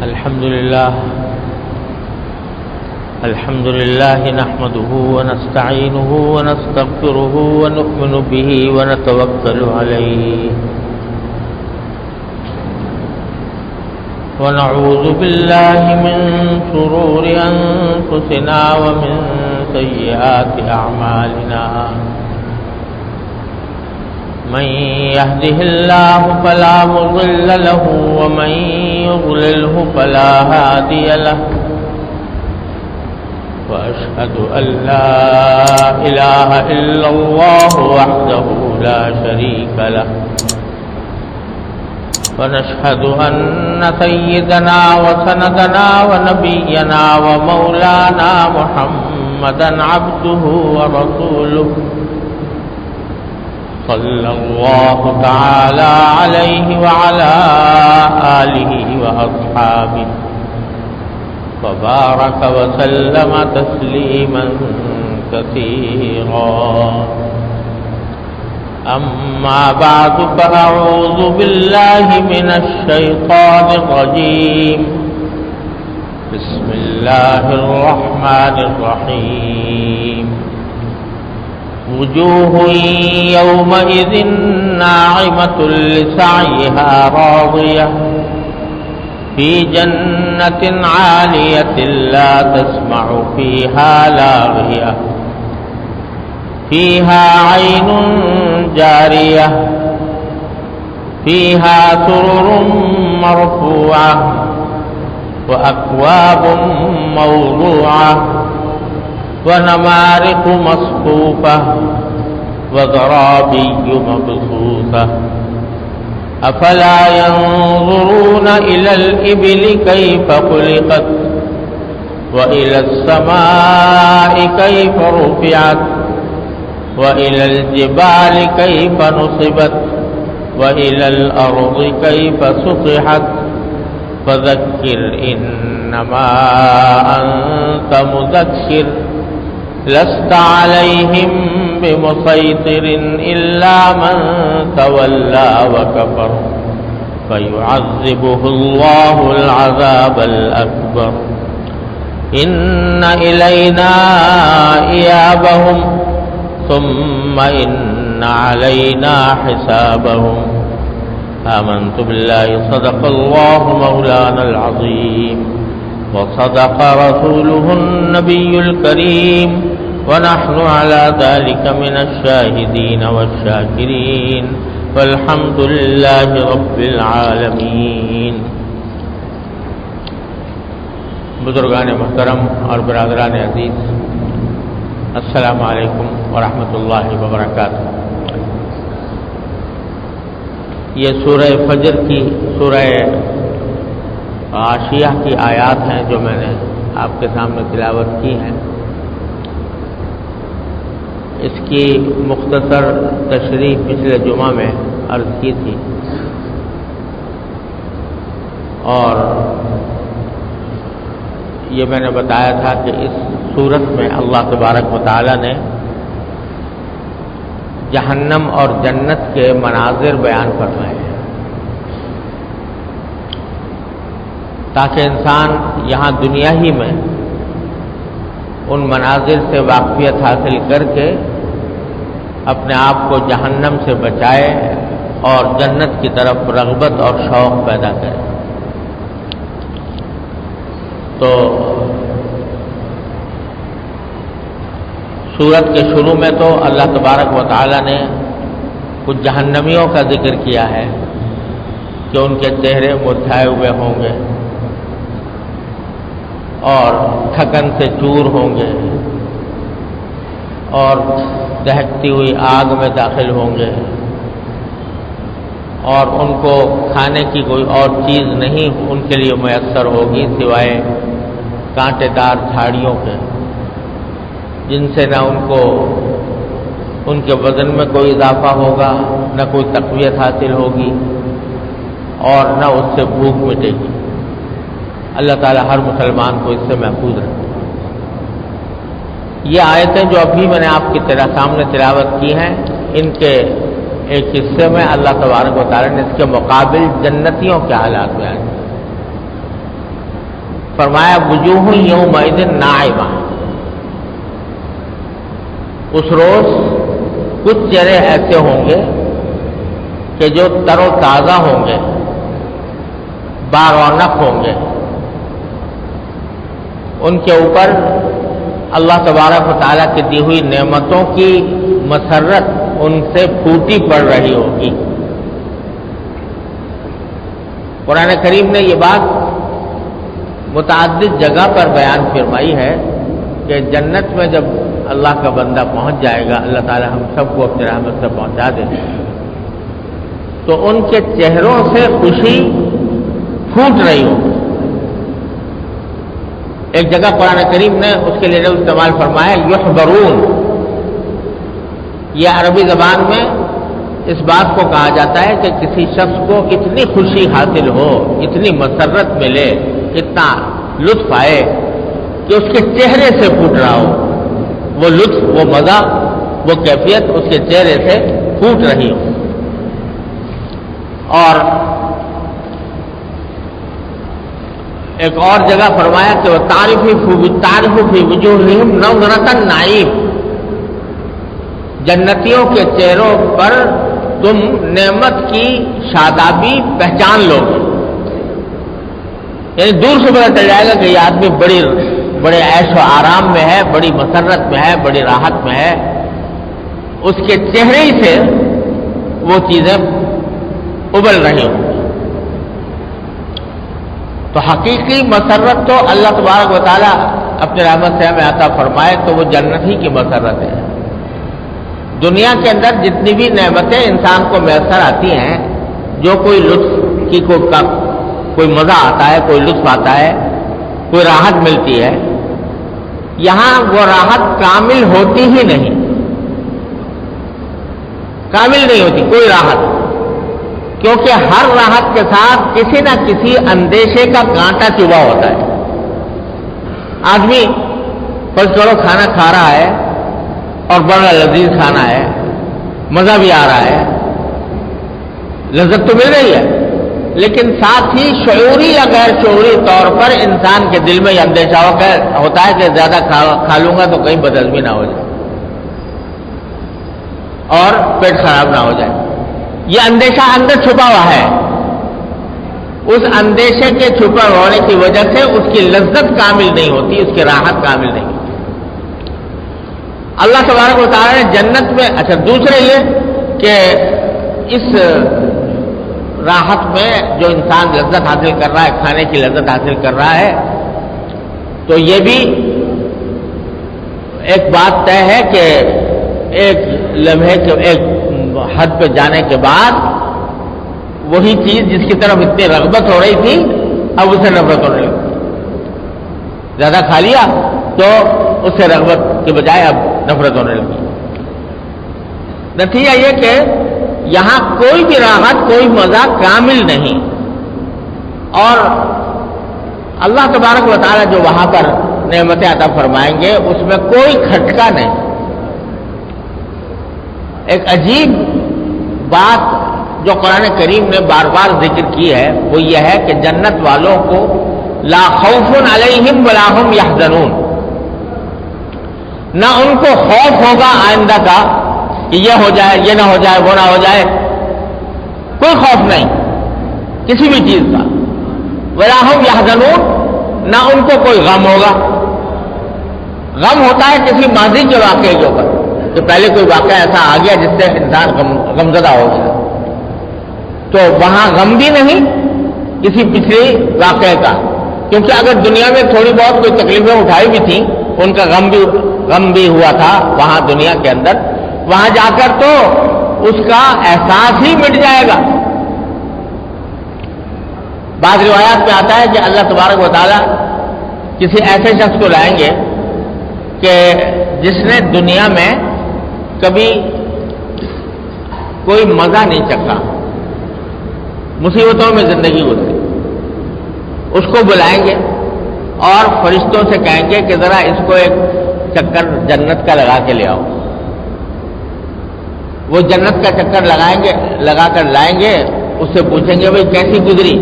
الحمد لله نحمده ونستعينه ونستغفره ونؤمن به ونتوكل عليه ونعوذ بالله من شرور أنفسنا ومن سيئات أعمالنا من يهده الله فلا مضل له ومن يضلله فلا هادي له وأشهد أن لا إله إلا الله وحده لا شريك له ونشهد أن سيدنا وسندنا ونبينا ومولانا محمدا عبده ورسوله صلى الله تعالى عليه وعلى آله وأصحابه وبارك وسلم تسليما كثيرا أما بعد فأعوذ بالله من الشيطان الرجيم بسم الله الرحمن الرحيم وجوه يومئذ ناعمة لسعيها راضية في جنة عالية لا تسمع فيها لاغية فيها عين جارية فيها سرر مرفوعة وأكواب موضوعة ونمارق مصفوفة وزرابي مبثوثة أفلا ينظرون إلى الإبل كيف خلقت وإلى السماء كيف رفعت وإلى الجبال كيف نصبت وإلى الأرض كيف سطحت فذكر إنما أنت مذكر لست عليهم بمسيطر إلا من تولى وكفر فيعذبه الله العذاب الأكبر إن إلينا إيابهم ثم إن علينا حسابهم آمنت بالله صدق الله مولانا العظيم وصدق رسوله النبي الكريم ونحن على ذلك من الشاهدين والشاكرين والحمد لله رب العالمين. بزرگان محترم اور برادران عزیز، السلام علیکم ورحمۃ اللہ وبرکاتہ. یہ سورہ فجر کی سورہ غاشیہ کی آیات ہیں جو میں نے آپ کے سامنے تلاوت کی ہیں. اس کی مختصر تشریح پچھلے جمعہ میں عرض کی تھی اور یہ میں نے بتایا تھا کہ اس سورت میں اللہ تبارک و تعالی نے جہنم اور جنت کے مناظر بیان فرمائے ہیں تاکہ انسان یہاں دنیا ہی میں ان مناظر سے واقفیت حاصل کر کے اپنے آپ کو جہنم سے بچائے اور جنت کی طرف رغبت اور شوق پیدا کرے. تو سورت کے شروع میں تو اللہ تبارک و تعالی نے کچھ جہنمیوں کا ذکر کیا ہے کہ ان کے چہرے مرجھائے ہوئے ہوں گے اور تھکن سے چور ہوں گے اور دہکتی ہوئی آگ میں داخل ہوں گے اور ان کو کھانے کی کوئی اور چیز نہیں ان کے لیے میسر ہوگی سوائے کانٹے دار جھاڑیوں کے، جن سے نہ ان کو ان کے وزن میں کوئی اضافہ ہوگا، نہ کوئی تقویت حاصل ہوگی اور نہ اس سے بھوک مٹے گی. اللہ تعالیٰ ہر مسلمان کو اس سے محفوظ رکھے. یہ آیتیں جو ابھی میں نے آپ کی سامنے تلاوت کی ہیں، ان کے ایک حصے میں اللہ تبارک و تعالیٰ نے اس کے مقابل جنتیوں کے حالات بیان کیے. فرمایا وجوہ یومئذ ناعمہ، اس روز کچھ چہرے ایسے ہوں گے کہ جو تر و تازہ ہوں گے، بارونق ہوں گے، ان کے اوپر اللہ تبارک و تعالیٰ کی دی ہوئی نعمتوں کی مسرت ان سے پھوٹی پڑ رہی ہوگی۔ قرآن کریم نے یہ بات متعدد جگہ پر بیان فرمائی ہے کہ جنت میں جب اللہ کا بندہ پہنچ جائے گا، اللہ تعالیٰ ہم سب کو اپنی رحمت سے پہنچا دے، تو ان کے چہروں سے خوشی پھوٹ رہی ہوگی۔ ایک جگہ قرآن کریم نے اس کے لیے استعمال فرمایا یحبرون، یہ عربی زبان میں اس بات کو کہا جاتا ہے کہ کسی شخص کو اتنی خوشی حاصل ہو، اتنی مسرت ملے، اتنا لطف آئے کہ اس کے چہرے سے پھوٹ رہا ہو، وہ لطف، وہ مزہ، وہ کیفیت اس کے چہرے سے پھوٹ رہی ہو۔ اور ایک اور جگہ فرمایا کہ وہ تعریف فی وجوہہم نظرۃ النعیم، جنتیوں کے چہروں پر تم نعمت کی شادابی پہچان لو گے، یعنی دور سے پتہ چل جائے گا کہ یہ آدمی بڑے عیش و آرام میں ہے، بڑی مسرت میں ہے، بڑی راحت میں ہے، اس کے چہرے ہی سے وہ چیزیں ابل رہی ہوں۔ تو حقیقی مسرت تو اللہ تبارک و تعالیٰ اپنے رحمت سے ہمیں عطا فرمائے تو وہ جنت ہی کی مسرت ہے۔ دنیا کے اندر جتنی بھی نعمتیں انسان کو میسر آتی ہیں، جو کوئی لطف کی کوئی مزہ آتا ہے، کوئی لطف آتا ہے، کوئی راحت ملتی ہے، یہاں وہ راحت کامل ہوتی ہی نہیں، کامل نہیں ہوتی کوئی راحت، کیونکہ ہر راحت کے ساتھ کسی نہ کسی اندیشے کا کانٹا چبھا ہوتا ہے۔ آدمی فرض کرو کھانا کھا رہا ہے اور بڑا لذیذ کھانا ہے، مزہ بھی آ رہا ہے، لذت تو مل رہی ہے، لیکن ساتھ ہی شعوری یا غیر شعوری طور پر انسان کے دل میں یہ اندیشہ ہوتا ہے کہ زیادہ کھا لوں گا تو کہیں بدہضمی نہ ہو جائے اور پیٹ خراب نہ ہو جائے۔ یہ اندیشہ اندر چھپا ہوا ہے، اس اندیشے کے چھپا ہونے کی وجہ سے اس کی لذت کامل نہیں ہوتی، اس کی راحت کامل نہیں ہوتی۔ اللہ تبارک و تعالیٰ نے جنت میں، اچھا دوسرے یہ کہ اس راحت میں جو انسان لذت حاصل کر رہا ہے، کھانے کی لذت حاصل کر رہا ہے، تو یہ بھی ایک بات طے ہے کہ ایک لمحے کے ایک حد پہ جانے کے بعد وہی چیز جس کی طرف اتنی رغبت ہو رہی تھی اب اسے نفرت ہونے لگی، زیادہ کھا لیا تو اس سے رغبت کے بجائے اب نفرت ہونے لگی۔ نتیجہ یہ کہ یہاں کوئی بھی راحت، کوئی مزہ کامل نہیں، اور اللہ تبارک و تعالیٰ جو وہاں پر نعمتیں عطا فرمائیں گے اس میں کوئی کھٹکا نہیں۔ ایک عجیب بات جو قرآن کریم نے بار بار ذکر کی ہے وہ یہ ہے کہ جنت والوں کو لا خوف علیہم ولا ہم یحزنون، نہ ان کو خوف ہوگا آئندہ کا کہ یہ ہو جائے، یہ نہ ہو جائے، وہ نہ ہو جائے، کوئی خوف نہیں کسی بھی چیز کا، ولا ہم یحزنون، نہ ان کو کوئی غم ہوگا۔ غم ہوتا ہے کسی ماضی کے واقعے کے اوپر کہ پہلے کوئی واقعہ ایسا آ گیا جس سے انسان غمزدہ ہو گیا، تو وہاں غم بھی نہیں کسی پچھلے واقعے کا، کیونکہ اگر دنیا میں تھوڑی بہت کوئی تکلیفیں اٹھائی بھی تھیں ان کا غم بھی ہوا تھا وہاں دنیا کے اندر، وہاں جا کر تو اس کا احساس ہی مٹ جائے گا۔ بعض روایات میں آتا ہے کہ اللہ تبارک و تعالیٰ کسی ایسے شخص کو لائیں گے کہ جس نے دنیا میں کبھی کوئی مزہ نہیں چکھا، مصیبتوں میں زندگی گزری، اس کو بلائیں گے اور فرشتوں سے کہیں گے کہ ذرا اس کو ایک چکر جنت کا لگا کے لے آؤ۔ وہ جنت کا چکر لگا کر لائیں گے، اس سے پوچھیں گے بھئی کیسی گزری،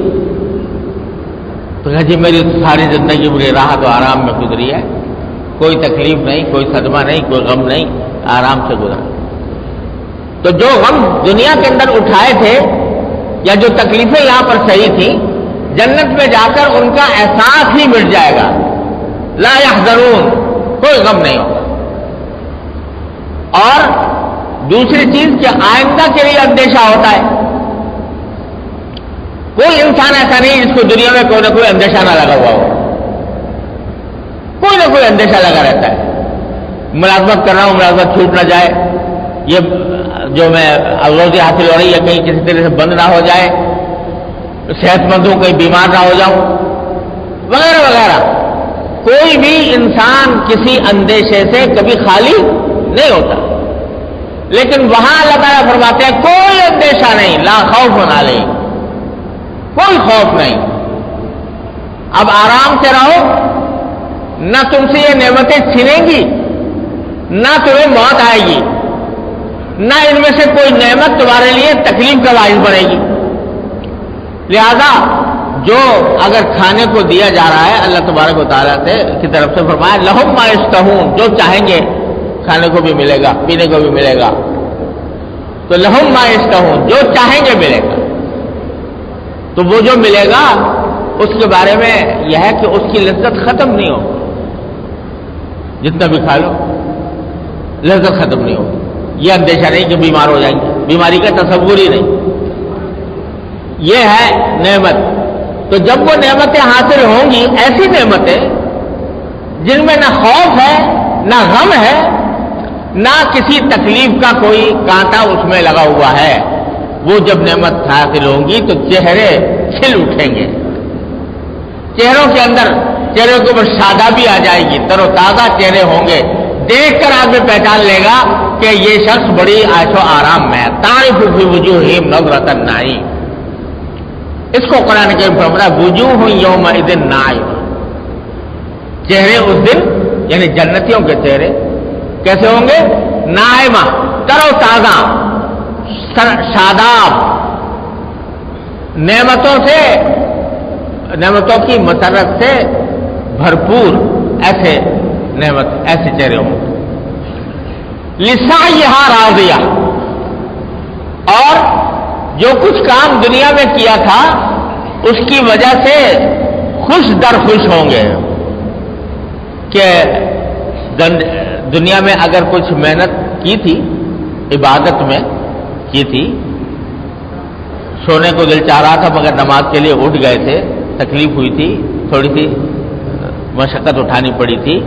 تو کہا جی میری ساری زندگی بری راحت و آرام میں گزری ہے، کوئی تکلیف نہیں، کوئی صدمہ نہیں، کوئی غم نہیں، آرام سے گزرا۔ تو جو غم دنیا کے اندر اٹھائے تھے یا جو تکلیفیں یہاں پر صحیح تھیں، جنت میں جا کر ان کا احساس ہی مٹ جائے گا، لا يحزنون، کوئی غم نہیں ہوگا۔ اور دوسری چیز کہ آئندہ کے لیے اندیشہ ہوتا ہے۔ کوئی انسان ایسا نہیں جس کو دنیا میں کوئی نہ کوئی اندیشہ نہ لگا ہوا ہو، کوئی نہ کوئی اندیشہ لگا رہتا ہے۔ ملازمت کر رہا ہوں، ملازمت چھوٹ نہ جائے، یہ جو میں روزی حاصل ہو رہی ہے کہیں کسی طرح سے بند نہ ہو جائے، صحت مند ہوں کہیں بیمار نہ ہو جاؤں، وغیرہ وغیرہ۔ کوئی بھی انسان کسی اندیشے سے کبھی خالی نہیں ہوتا، لیکن وہاں اللہ تعالیٰ فرماتے ہیں کوئی اندیشہ نہیں، لا خوف علیہم، کوئی خوف نہیں۔ اب آرام سے رہو، نہ تم سے یہ نعمتیں چھینیں گی، نہ تمہیں موت آئے گی، نہ ان میں سے کوئی نعمت تمہارے لیے تکلیف کا باعث بنے گی۔ لہذا جو اگر کھانے کو دیا جا رہا ہے اللہ تبارک و تعالیٰ کی طرف سے فرمایا لہم ما یشتہون، جو چاہیں گے کھانے کو بھی ملے گا، پینے کو بھی ملے گا۔ تو لہم ما یشتہون، جو چاہیں گے ملے گا۔ تو وہ جو ملے گا اس کے بارے میں یہ ہے کہ اس کی لذت ختم نہیں ہو، جتنا بھی کھا لو لذت ختم نہیں ہو۔ یہ اندیشہ نہیں کہ بیمار ہو جائیں گے، بیماری کا تصور ہی نہیں، یہ ہے نعمت۔ تو جب وہ نعمتیں حاصل ہوں گی، ایسی نعمتیں جن میں نہ خوف ہے، نہ غم ہے، نہ کسی تکلیف کا کوئی کانٹا اس میں لگا ہوا ہے، وہ جب نعمت حاصل ہوں گی تو چہرے کھل اٹھیں گے، چہروں کے اندر، چہروں کے اوپر شادابی آ جائے گی، تر و تازہ چہرے ہوں گے، دیکھ کر آدمی پہچان لے گا کہ یہ شخص بڑی عیش و آرام میں ہے۔ تعرف فی وجوہہم نضرۃ النعیم، اس کو قرآن کریم فرماتا ہے وجوہ یومئذ ناعمہ، چہرے اس دن یعنی جنتیوں کے چہرے کیسے ہوں گے؟ ناعمہ، تر و تازہ، شاداب، نعمتوں کی مسرت سے بھرپور، ایسے نعمت، ایسے چہرے ہوں گے۔ لسعیہا راضیہ، اور جو کچھ کام دنیا میں کیا تھا اس کی وجہ سے خوش در خوش ہوں گے کہ دنیا میں اگر کچھ محنت کی تھی، عبادت میں کی تھی، سونے کو دل چاہ رہا تھا مگر نماز کے لیے اٹھ گئے تھے، تکلیف ہوئی تھی، تھوڑی سی مشقت اٹھانی پڑی تھی،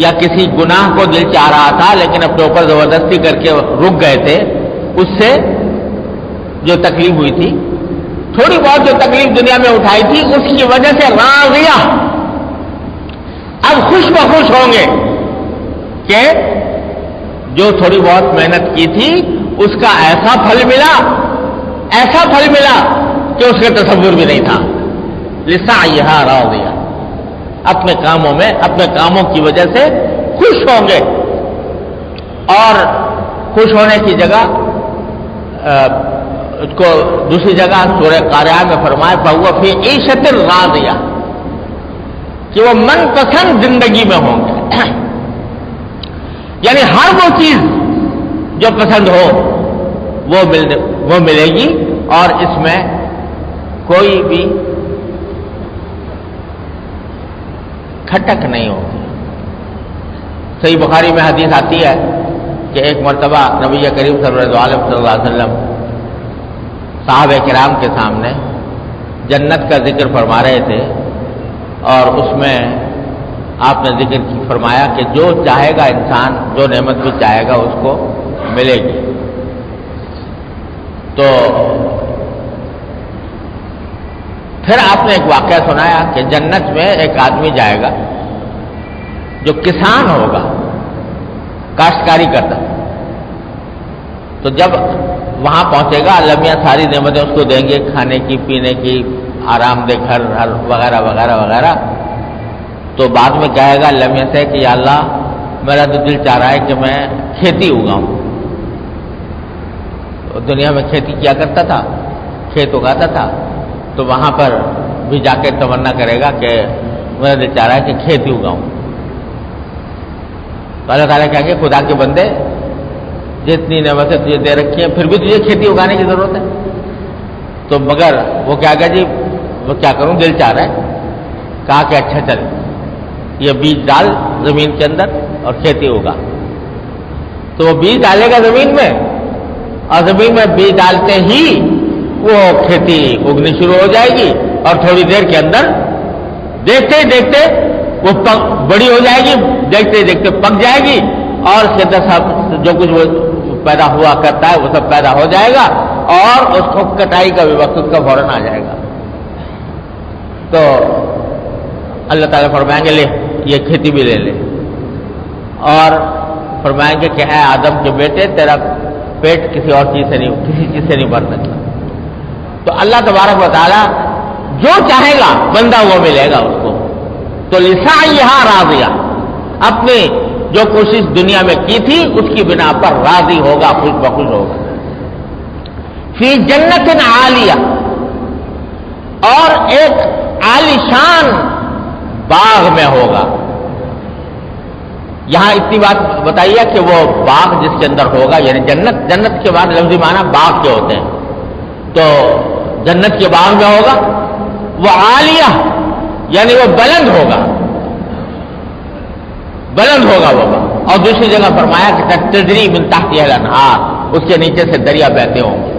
یا کسی گناہ کو دل چاہ رہا تھا لیکن اپنے اوپر زبردستی کر کے رک گئے تھے، اس سے جو تکلیف ہوئی تھی، تھوڑی بہت جو تکلیف دنیا میں اٹھائی تھی اس کی وجہ سے راضیہ، اب خوش بخوش ہوں گے کہ جو تھوڑی بہت محنت کی تھی اس کا ایسا پھل ملا کہ اس کا تصور بھی نہیں تھا۔ لسعیہا راضیہ، اپنے کاموں میں، اپنے کاموں کی وجہ سے خوش ہوں گے۔ اور خوش ہونے کی جگہ اس کو دوسری جگہ سورہ قاریہ میں فرمایا فَهُوَ فِي عِيشَةٍ رَاضِيَةٍ، کہ وہ من پسند زندگی میں ہوں گے، یعنی ہر وہ چیز جو پسند ہو وہ ملے گی، اور اس میں کوئی بھی کھٹک نہیں ہوگی۔ صحیح بخاری میں حدیث آتی ہے کہ ایک مرتبہ نبی کریم صلی اللہ علیہ وسلم صحابہ کرام کے سامنے جنت کا ذکر فرما رہے تھے، اور اس میں آپ نے ذکر فرمایا کہ جو چاہے گا انسان، جو نعمت بھی چاہے گا اس کو ملے گی۔ تو پھر آپ نے ایک واقعہ سنایا کہ جنت میں ایک آدمی جائے گا جو کسان ہوگا، کاشتکاری کرتا، تو جب وہاں پہنچے گا اللہ میاں ساری نعمتیں اس کو دیں گے، کھانے کی، پینے کی، آرام دہ گھر وغیرہ وغیرہ وغیرہ، تو بعد میں کہے گا اللہ میاں سے کہ یا اللہ میرا تو دل چاہ رہا ہے کہ میں کھیتی اگاؤں۔ دنیا میں کھیتی کیا کرتا تھا، کھیت اگاتا تھا، تو وہاں پر بھی جا کے تمنا کرے گا کہ میرا دل چاہ رہا ہے کہ کھیتی اگاؤں. تو اللہ تعالیٰ کہیں گے خدا کے بندے جتنی نعمتیں تجھے دے رکھی ہیں پھر بھی تجھے کھیتی اگانے کی ضرورت ہے. تو مگر وہ کیا کہ جی وہ کیا کروں دل چاہ رہا ہے. کہا کہ اچھا چل یہ بیج ڈال زمین کے اندر اور کھیتی ہوگا. تو وہ بیج ڈالے گا زمین میں اور زمین میں بیج ڈالتے ہی وہ کھیتی اگنی شروع ہو جائے گی اور تھوڑی دیر کے اندر دیکھتے ہی دیکھتے وہ بڑی ہو جائے گی, دیکھتے ہی دیکھتے پک جائے گی اور اس کے اندر سب جو کچھ وہ پیدا ہوا کرتا ہے وہ سب پیدا ہو جائے گا اور اس کو کٹائی کا بھی وقت اس کا فوراً آ جائے گا. تو اللہ تعالیٰ فرمائیں گے لے یہ کھیتی بھی لے لے اور فرمائیں گے کہ اے آدم کے بیٹے تیرا پیٹ کسی اور چیز سے نہیں کسی چیز سے نہیں بھر سکتا. تو اللہ تبارک و تعالیٰ جو چاہے گا بندہ وہ ملے گا اس کو. تو لسعیہا راضیہ اپنی جو کوشش دنیا میں کی تھی اس کی بنا پر راضی ہوگا خوش بخوش ہوگا. فی جنت عالیہ اور ایک عالیشان باغ میں ہوگا. یہاں اتنی بات بتائیے کہ وہ باغ جس کے اندر ہوگا یعنی جنت کے بعد لفظی معنی باغ کے ہوتے ہیں. تو جنت کے باغ میں ہوگا وہ عالیہ یعنی وہ بلند ہوگا وہ باغ. اور دوسری جگہ فرمایا کہ تجری من تحتہا الانہار اس کے نیچے سے دریا بہتے ہوں گے.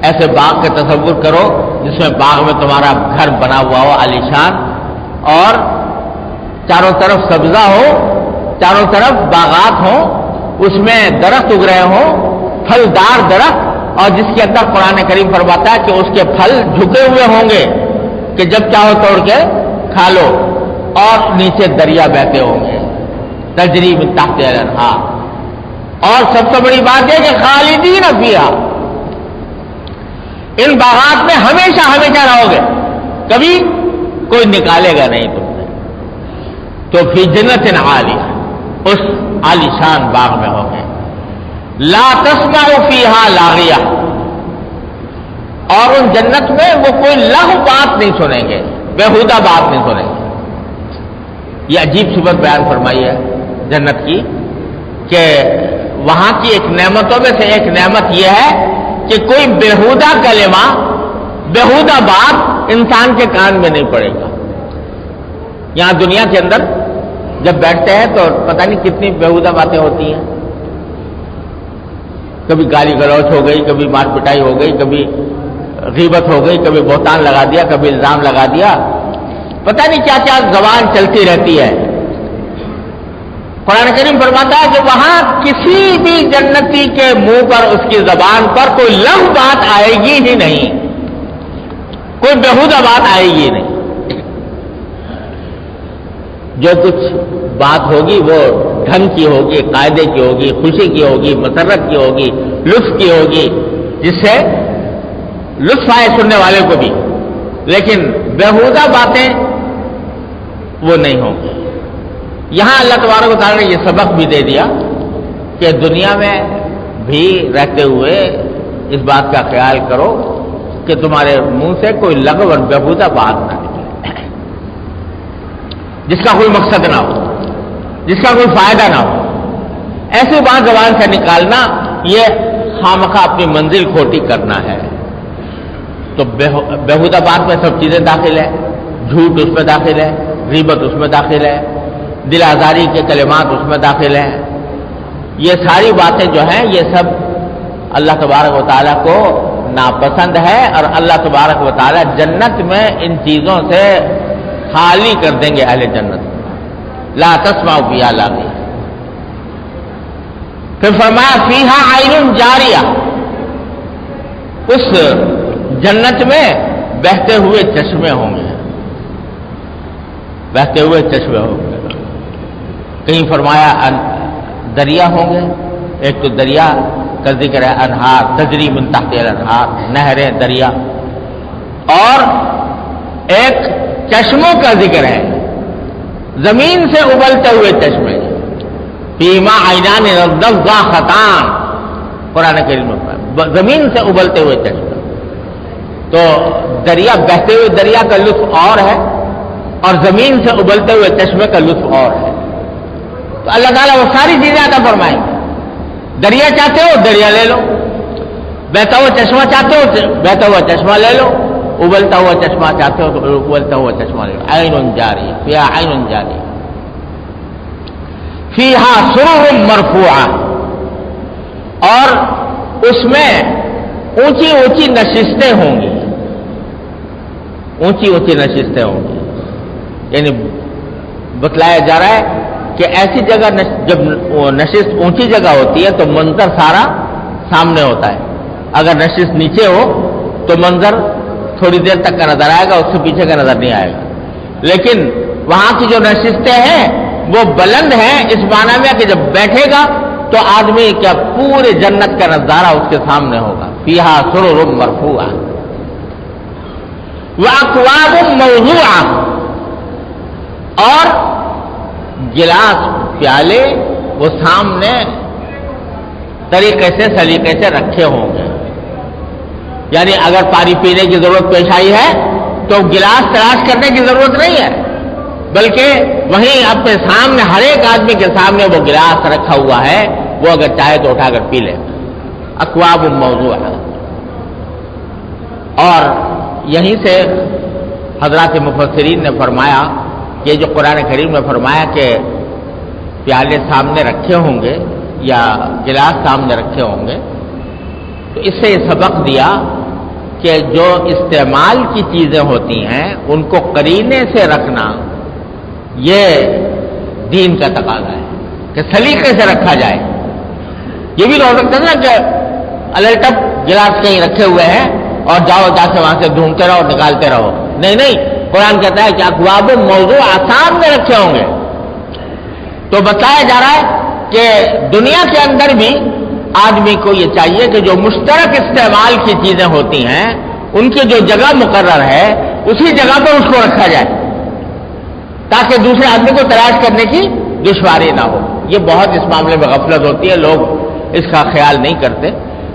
ایسے باغ کا تصور کرو جس میں باغ میں تمہارا گھر بنا ہوا ہو عالیشان اور چاروں طرف سبزہ ہو, چاروں طرف باغات ہوں, اس میں درخت اگ رہے ہوں پھلدار درخت اور جس کے اندر قرآن کریم فرماتا ہے کہ اس کے پھل جھکے ہوئے ہوں گے کہ جب چاہو توڑ کے کھا لو اور نیچے دریا بہتے ہوں گے تجری من تحتہا الانہار. اور سب سے بڑی بات ہے کہ خالدین فیہا ان باغات میں ہمیشہ رہو گے کبھی کوئی نکالے گا نہیں تم سے. تو فی جنت عالیہ اس عالیشان باغ میں ہوں گے. لا تسمع فیہا لاغیہ اور ان جنت میں وہ کوئی لغو بات نہیں سنیں گے بیہودہ بات نہیں سنیں گے. یہ عجیب صفت بیان فرمائی ہے جنت کی کہ وہاں کی ایک نعمتوں میں سے ایک نعمت یہ ہے کہ کوئی بیہودہ کلمہ بیہودہ بات انسان کے کان میں نہیں پڑے گا. یہاں دنیا کے اندر جب بیٹھتے ہیں تو پتہ نہیں کتنی بیہودہ باتیں ہوتی ہیں. کبھی گالی گلوچ ہو گئی, کبھی مار پٹائی ہو گئی, کبھی غیبت ہو گئی, کبھی بہتان لگا دیا, کبھی الزام لگا دیا, پتہ نہیں کیا کیا زبان چلتی رہتی ہے. قرآن کریم فرماتا ہے کہ وہاں کسی بھی جنتی کے منہ پر اس کی زبان پر کوئی لغو بات آئے گی ہی نہیں, کوئی بیہودہ بات آئے گی نہیں. جو کچھ بات ہوگی وہ ڈھنگ کی ہوگی, قاعدے کی ہوگی, خوشی کی ہوگی, مسرت کی ہوگی, لطف کی ہوگی, جس سے لطف آئے سننے والے کو بھی. لیکن بیہودہ باتیں وہ نہیں ہوں گی. یہاں اللہ تبارک و تعالیٰ نے یہ سبق بھی دے دیا کہ دنیا میں بھی رہتے ہوئے اس بات کا خیال کرو کہ تمہارے منہ سے کوئی لغو اور بیہودہ بات نہ نکلے جس کا کوئی مقصد نہ ہو, جس کا کوئی فائدہ نہ ہو. ایسی بات زبان سے نکالنا یہ خامخواہ اپنی منزل کھوٹی کرنا ہے. تو بیہودہ بات میں سب چیزیں داخل ہے, جھوٹ اس میں داخل ہے, غیبت اس میں داخل ہے, دل آزاری کے کلمات اس میں داخل ہیں. یہ ساری باتیں جو ہیں یہ سب اللہ تبارک و تعالیٰ کو ناپسند ہے اور اللہ تبارک و تعالیٰ جنت میں ان چیزوں سے خالی کر دیں گے اہل جنت. لا تسمع فیہا لاغیہ. پھر فرمایا فیہا عین جاریہ اس جنت میں بہتے ہوئے چشمے ہوں گے, بہتے ہوئے چشمے ہوں گے. کہیں فرمایا دریا ہوں گے, ایک تو دریا کا ذکر ہے انہار تجری من تحتہا الانہار نہریں دریا, اور ایک چشموں کا ذکر ہے زمین سے ابلتے ہوئے چشمے فیہما عینان نضاختان قرآن کریم میں زمین سے ابلتے ہوئے چشمے. تو دریا، بہتے ہوئے دریا کا لطف اور ہے اور زمین سے ابلتے ہوئے چشمے کا لطف اور ہے. تو اللہ تعالیٰ وہ ساری چیزیں عطا فرمائیں گے. دریا چاہتے ہو دریا لے لو، بہتا ہوا چشمہ چاہتے ہو بہتا ہوا چشمہ لے لو، ابلتا ہوا چشمہ چاہتے ہو تو ابلتا ہوا چشمہ لے لو. عین جاری فیہا عین جاری فیہا سرر مرفوعہ، اور اس میں اونچی اونچی نشستیں ہوں گی، اونچی اونچی نشستیں ہوں گی. یعنی بتلایا جا رہا ہے کہ ایسی جگہ جب نشست اونچی جگہ ہوتی ہے تو منظر سارا سامنے ہوتا ہے. اگر نشست نیچے ہو تو منظر تھوڑی دیر تک کا نظر آئے گا، اس سے پیچھے کا نظر نہیں آئے گا. لیکن وہاں کی جو نشستیں ہیں وہ بلند ہیں، اس معنی میں کہ جب بیٹھے گا تو آدمی کیا پورے جنت کا نظارہ اس کے سامنے ہوگا. فیہا سرر مرفوعہ واکواب موضوعہ، اور گلاس پیالے وہ سامنے طریقے سے سلیقے سے رکھے ہوں گے. یعنی اگر پانی پینے کی ضرورت پیش آئی ہے تو گلاس تلاش کرنے کی ضرورت نہیں ہے، بلکہ وہیں اپنے سامنے ہر ایک آدمی کے سامنے وہ گلاس رکھا ہوا ہے، وہ اگر چاہے تو اٹھا کر پی لے. اکواب موضوعہ. اور یہیں سے حضرات مفسرین نے فرمایا کہ جو قرآن کریم میں فرمایا کہ پیالے سامنے رکھے ہوں گے یا گلاس سامنے رکھے ہوں گے، تو اس سے یہ سبق دیا کہ جو استعمال کی چیزیں ہوتی ہیں ان کو قرینے سے رکھنا یہ دین کا تقاضا ہے کہ سلیقے سے رکھا جائے. یہ بھی ہو سکتا ہے نا کہ الٹپ گلاس کہیں رکھے ہوئے ہیں اور جاؤ جا سے وہاں سے ڈھونڈتے رہو نکالتے رہو. نہیں، قرآن کہتا ہے کہ اکواب موضوع آسان میں رکھے ہوں گے. تو بتایا جا رہا ہے کہ دنیا کے اندر بھی آدمی کو یہ چاہیے کہ جو مشترک استعمال کی چیزیں ہوتی ہیں ان کی جو جگہ مقرر ہے اسی جگہ پر اس کو رکھا جائے تاکہ دوسرے آدمی کو تلاش کرنے کی دشواری نہ ہو. یہ بہت اس معاملے میں غفلت ہوتی ہے، لوگ اس کا خیال نہیں کرتے.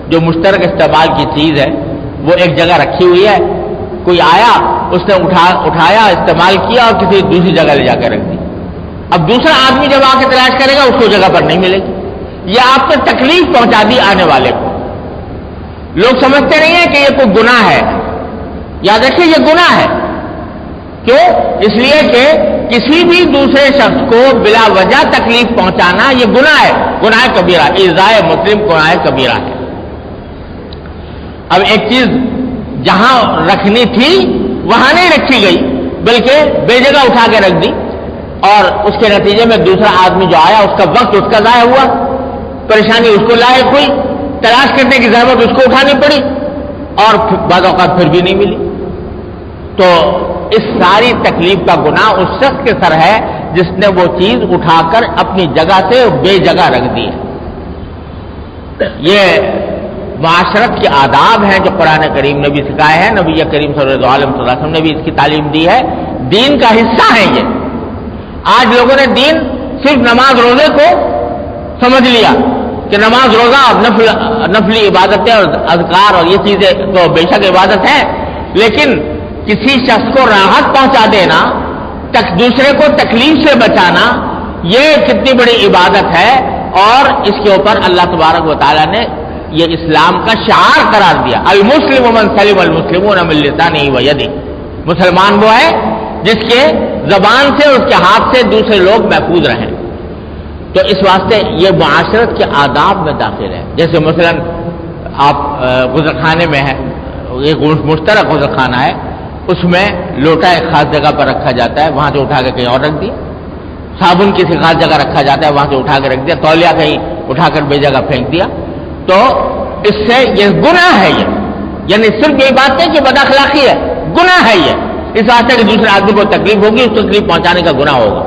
جو مشترک استعمال کی چیز ہے وہ ایک جگہ رکھی ہوئی ہے، کوئی آیا اس نے اٹھایا استعمال کیا اور کسی دوسری جگہ لے جا کے رکھ دی. اب دوسرا آدمی جب آ کے تلاش کرے گا اس کو جگہ پر نہیں ملے گی. یہ آپ نے تکلیف پہنچا دی آنے والے کو. لوگ سمجھتے نہیں ہیں کہ یہ کوئی گناہ ہے. یاد رکھیے یہ گناہ ہے. کیوں؟ اس لیے کہ کسی بھی دوسرے شخص کو بلا وجہ تکلیف پہنچانا یہ گناہ ہے، گناہ کبیرہ. ایذائے مسلم گناہ کبیرہ ہے. اب ایک چیز جہاں رکھنی تھی وہاں نہیں رکھی گئی بلکہ بے جگہ اٹھا کے رکھ دی، اور اس کے نتیجے میں دوسرا آدمی جو آیا اس کا وقت اس کا ضائع ہوا، پریشانی اس کو لاحق ہوئی، تلاش کرنے کی زحمت اس کو اٹھانی پڑی اور بعض اوقات پھر بھی نہیں ملی. تو اس ساری تکلیف کا گناہ اس شخص کے سر ہے جس نے وہ چیز اٹھا کر اپنی جگہ سے بے جگہ رکھ دی ہے. یہ معاشرت کے آداب ہیں جو قرآن کریم نے بھی سکھائے ہیں، نبی کریم صلی اللہ علیہ وسلم نے بھی اس کی تعلیم دی ہے. دین کا حصہ ہے یہ. آج لوگوں نے دین صرف نماز روزے کو سمجھ لیا کہ نماز روزہ اور نفلی عبادتیں اور اذکار اور یہ چیزیں تو بے شک عبادت ہے، لیکن کسی شخص کو راحت پہنچا دینا، دوسرے کو تکلیف سے بچانا، یہ کتنی بڑی عبادت ہے. اور اس کے اوپر اللہ تبارک و تعالیٰ نے یہ اسلام کا شعار قرار دیا. المسلم من سلم المسلمون من لسانہ و یدہ. مسلمان وہ ہے جس کے زبان سے اور اس کے ہاتھ سے دوسرے لوگ محفوظ رہیں. تو اس واسطے یہ معاشرت کے آداب میں داخل ہے. جیسے مثلا آپ غسل خانے میں ہے، ایک مشترک غسل خانہ ہے، اس میں لوٹا ایک خاص جگہ پر رکھا جاتا ہے، وہاں سے اٹھا کے کہیں اور رکھ دیا. صابن کسی خاص جگہ رکھا جاتا ہے، وہاں سے اٹھا کے رکھ دیا. تولیہ کہیں اٹھا کر بے جگہ پھینک دیا. تو اس سے یہ گناہ ہے. یہ یعنی صرف یہی بات نہیں کہ بد اخلاقی ہے، گناہ ہے یہ. اس واسطے کہ دوسرے آدمی کو تکلیف ہوگی، اس کو تکلیف پہنچانے کا گناہ ہوگا.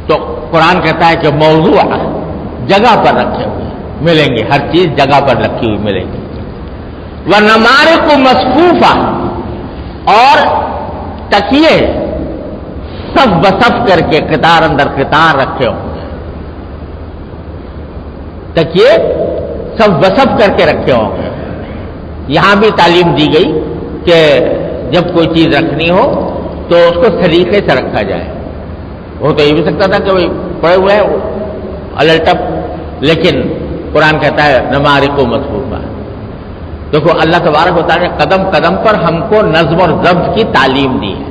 تو قرآن کہتا ہے کہ موضوع جگہ پر رکھے ہوئے ملیں گے، ہر چیز جگہ پر رکھی ہوئی ملے گی. وَنَمَارِقُ مَصْفُوفَةٌ، اور تکیے صف بصف کر کے قطار اندر قطار رکھے ہوں گے. تکیے صف بصف کر کے رکھے ہوں گے. یہاں بھی تعلیم دی گئی کہ جب کوئی چیز رکھنی ہو تو اس کو سلیقے سے رکھا جائے. وہ تو یہ بھی سکتا تھا کہ وہ پڑے ہوئے ہیں الٹپ، لیکن قرآن کہتا ہے نمارق و مصفوفہ. دیکھو اللہ تبارک و تعالیٰ نے قدم قدم پر ہم کو نظم اور ضبط کی تعلیم دی ہے.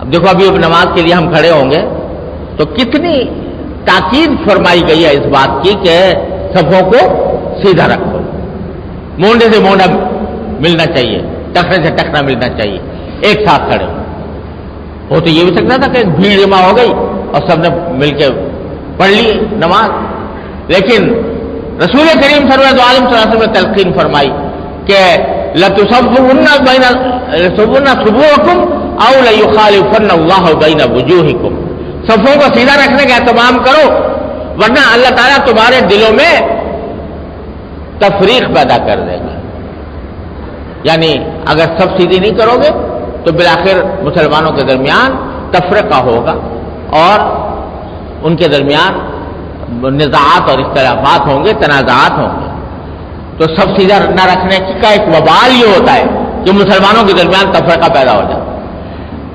اب دیکھو ابھی نماز کے لیے ہم کھڑے ہوں گے تو کتنی تاکید فرمائی گئی ہے اس بات کی کہ صفوں کو سیدھا رکھو، مونڈے سے مونڈا ملنا چاہیے، ٹخنے سے ٹخنا ملنا چاہیے، ایک ساتھ کھڑے ہو. وہ تو یہ بھی سکتا تھا کہ بھیڑ جمع ہو گئی اور سب نے مل کے پڑھ لی نماز، لیکن رسول کریم صلی اللہ علیہ وسلم نے تلقین فرمائی کہ لَتُصَوُّنَّ صُبُوعَكُمْ أَوْ لَيُخَالِفَنَّ اللَّهُ بَيْنَ وُجُوهِكُمْ. صفوں کو سیدھا رکھنے کا اہتمام کرو ورنہ اللہ تعالیٰ تمہارے دلوں میں تفریق پیدا کر دے گا. یعنی اگر سب سیدھی نہیں کرو گے تو بالآخر مسلمانوں کے درمیان تفرقہ ہوگا اور ان کے درمیان نزاعات اور اختلافات ہوں گے، تنازعات ہوں گے. تو سب سیدھا نہ رکھنے کا ایک وبال یہ ہوتا ہے کہ مسلمانوں کے درمیان تفرقہ پیدا ہو جائے.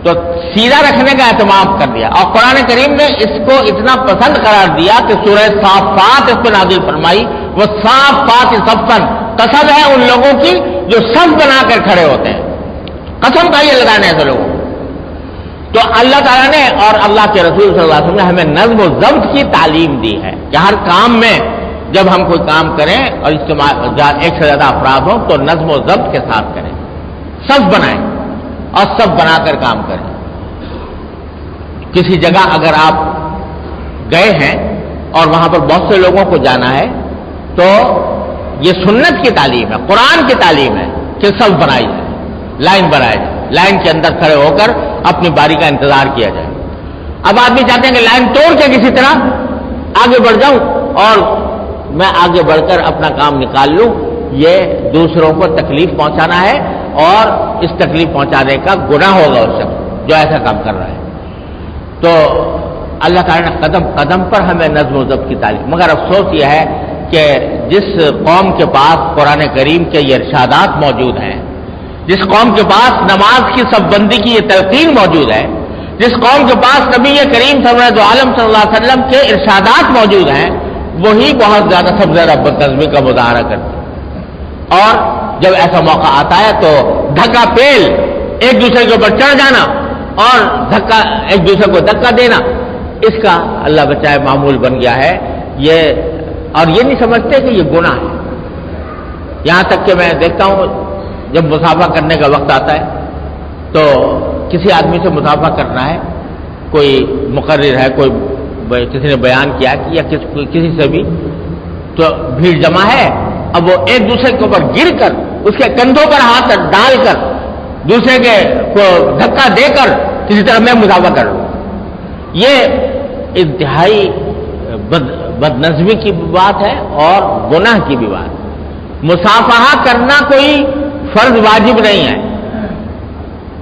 تو سیدھا رکھنے کا اہتمام کر دیا اور قرآن کریم نے اس کو اتنا پسند قرار دیا کہ سورہ صافات اس پہ نازل فرمائی. وہ صافات صفن، قسم ہے ان لوگوں کی جو صف بنا کر کھڑے ہوتے ہیں. قسم کھائی اللہ تعالیٰ نے ایسے لوگوں. تو اللہ تعالیٰ نے اور اللہ کے رسول صلی اللہ علیہ وسلم نے ہمیں نظم و ضبط کی تعلیم دی ہے کہ ہر کام میں جب ہم کوئی کام کریں اور اجتماع ایک سے زیادہ افراد ہوں تو نظم و ضبط کے ساتھ کریں، صف بنائیں اور صف بنا کر کام کریں. کسی جگہ اگر آپ گئے ہیں اور وہاں پر بہت سے لوگوں کو جانا ہے تو یہ سنت کی تعلیم ہے، قرآن کی تعلیم ہے کہ صف بنائی جائے، لائن بنائی جائے، لائن کے اندر کھڑے ہو کر اپنی باری کا انتظار کیا جائے. اب آدمی چاہتے ہیں کہ لائن توڑ کے کسی طرح آگے بڑھ جاؤں اور میں آگے بڑھ کر اپنا کام نکال لوں. یہ دوسروں کو تکلیف پہنچانا ہے اور اس تکلیف پہنچانے کا گناہ ہوگا اس شخص جو ایسا کام کر رہا ہے. تو اللہ تعالیٰ نے قدم قدم پر ہمیں نظم و ضبط کی تعلیم. مگر افسوس یہ ہے کہ جس قوم کے پاس قرآن کریم کے یہ ارشادات موجود ہیں، جس قوم کے پاس نماز کی صف بندی کی یہ تلقین موجود ہے، جس قوم کے پاس نبی کریم صلی اللہ علیہ وسلم کے ارشادات موجود ہیں، وہی بہت زیادہ سب زیادہ بدنظمی کا مظاہرہ کرتے ہیں. اور جب ایسا موقع آتا ہے تو دھکا پیل، ایک دوسرے کے اوپر چڑھ جانا اور دھکا ایک دوسرے کو دھکا دینا، اس کا اللہ بچائے معمول بن گیا ہے. یہ اور یہ نہیں سمجھتے کہ یہ گناہ ہے. یہاں تک کہ میں دیکھتا ہوں جب مسافہ کرنے کا وقت آتا ہے تو کسی آدمی سے مسافہ کرنا ہے، کوئی مقرر ہے، کوئی کسی نے بیان کیا یا کسی سے بھی، تو بھیڑ جمع ہے. اب وہ ایک دوسرے کے اوپر گر کر اس کے کندھوں پر ہاتھ ڈال کر دوسرے کے کو دھکا دے کر کسی طرح میں مسافہ کر لوں. یہ انتہائی بد نظمی کی بات ہے اور گناہ کی بھی بات. مصافحہ کرنا کوئی فرض واجب نہیں ہے،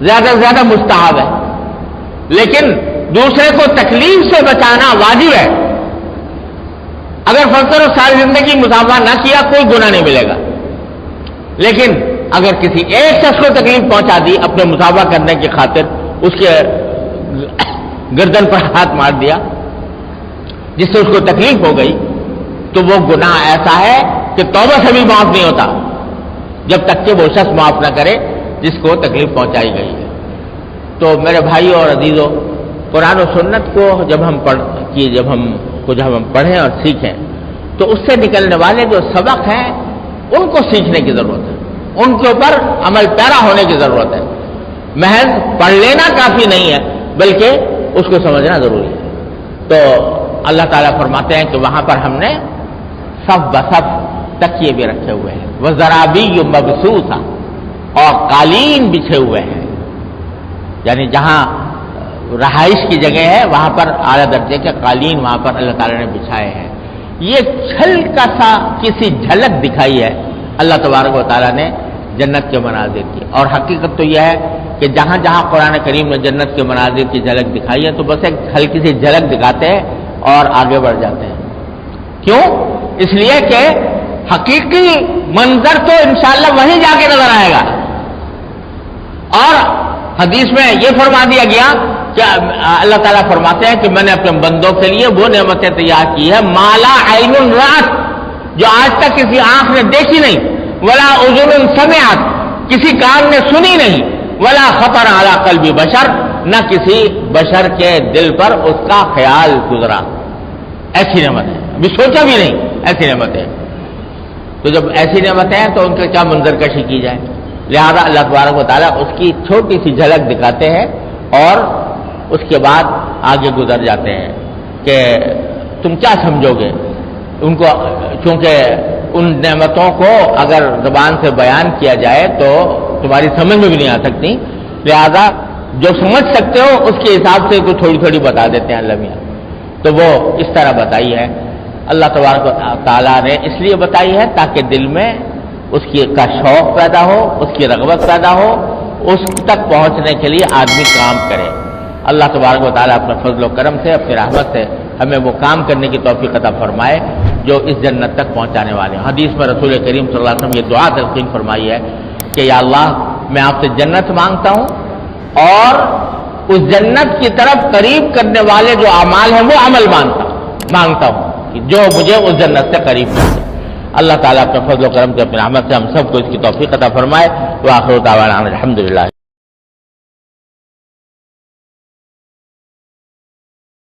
زیادہ سے زیادہ مستحب ہے، لیکن دوسرے کو تکلیف سے بچانا واجب ہے. اگر فرض کرو ساری زندگی مصافحہ نہ کیا کوئی گناہ نہیں ملے گا، لیکن اگر کسی ایک شخص کو تکلیف پہنچا دی اپنے مصافحہ کرنے کی خاطر، اس کے گردن پر ہاتھ مار دیا جس سے اس کو تکلیف ہو گئی، تو وہ گناہ ایسا ہے کہ توبہ سے بھی معاف نہیں ہوتا جب تک کہ وہ شخص معاف نہ کرے جس کو تکلیف پہنچائی گئی ہے. تو میرے بھائیوں اور عزیزوں، قرآن و سنت کو جب ہم پڑھیں اور سیکھیں تو اس سے نکلنے والے جو سبق ہیں ان کو سیکھنے کی ضرورت ہے، ان کے اوپر عمل پیرا ہونے کی ضرورت ہے. محض پڑھ لینا کافی نہیں ہے بلکہ اس کو سمجھنا ضروری ہے. تو اللہ تعالیٰ فرماتے ہیں کہ وہاں پر ہم نے صف بصف تکیے بھی رکھے ہوئے ہیں، وزرابی مبثوثہ، اور قالین بچھے ہوئے ہیں. یعنی جہاں رہائش کی جگہ ہے وہاں پر اعلیٰ درجے کے قالین وہاں پر اللہ تعالیٰ نے بچھائے ہیں. یہ ہلکا سا کسی جھلک دکھائی ہے اللہ تبارک و تعالیٰ نے جنت کے مناظر کی. اور حقیقت تو یہ ہے کہ جہاں جہاں قرآن کریم نے جنت کے مناظر کی جھلک دکھائی ہے تو بس ایک ہلکی سی جھلک دکھاتے ہیں اور آگے بڑھ جاتے ہیں. کیوں؟ اس لیے کہ حقیقی منظر تو انشاءاللہ وہیں جا کے نظر آئے گا. اور حدیث میں یہ فرما دیا گیا کہ اللہ تعالیٰ فرماتے ہیں کہ میں نے اپنے بندوں کے لیے وہ نعمتیں تیار کی ہے مالا عین رأت، جو آج تک کسی آنکھ نے دیکھی نہیں، ولا اذن سمعت، کسی کان نے سنی نہیں، ولا خطر علی قلب بشر، نہ کسی بشر کے دل پر اس کا خیال گزرا. ایسی نعمت ہے، ابھی سوچا بھی نہیں، ایسی نعمت ہے. تو جب ایسی نعمتیں ہیں تو ان کا کیا منظر کشی کی جائے. لہذا اللہ تبارک و تعالیٰ اس کی چھوٹی سی جھلک دکھاتے ہیں اور اس کے بعد آگے گزر جاتے ہیں کہ تم کیا سمجھو گے ان کو، چونکہ ان نعمتوں کو اگر زبان سے بیان کیا جائے تو تمہاری سمجھ میں بھی نہیں آ سکتی. لہذا جو سمجھ سکتے ہو اس کے حساب سے کوئی تھوڑی تھوڑی بتا دیتے ہیں اللہ میاں. تو وہ اس طرح بتائی ہے اللہ تبارک و تعالیٰ نے، اس لیے بتائی ہے تاکہ دل میں اس کی کا شوق پیدا ہو، اس کی رغبت پیدا ہو، اس تک پہنچنے کے لیے آدمی کام کرے. اللہ تبارک و تعالیٰ اپنے فضل و کرم سے، اپنی رحمت سے ہمیں وہ کام کرنے کی توفیق عطا فرمائے جو اس جنت تک پہنچانے والے ہیں. حدیث میں رسول کریم صلی اللہ علیہ وسلم یہ دعا تلقین فرمائی ہے کہ یا اللہ میں آپ سے جنت مانگتا ہوں اور اس جنت کی طرف قریب کرنے والے جو اعمال ہیں وہ عمل مانگتا ہوں جو مجھے اس جنت سے قریب کرے. اللہ تعالیٰ اپنے فضل و کرم سے، اپنی رحمت سے ہم سب کو اس کی توفیق عطا فرمائے. وآخر دعوانا الحمدللہ.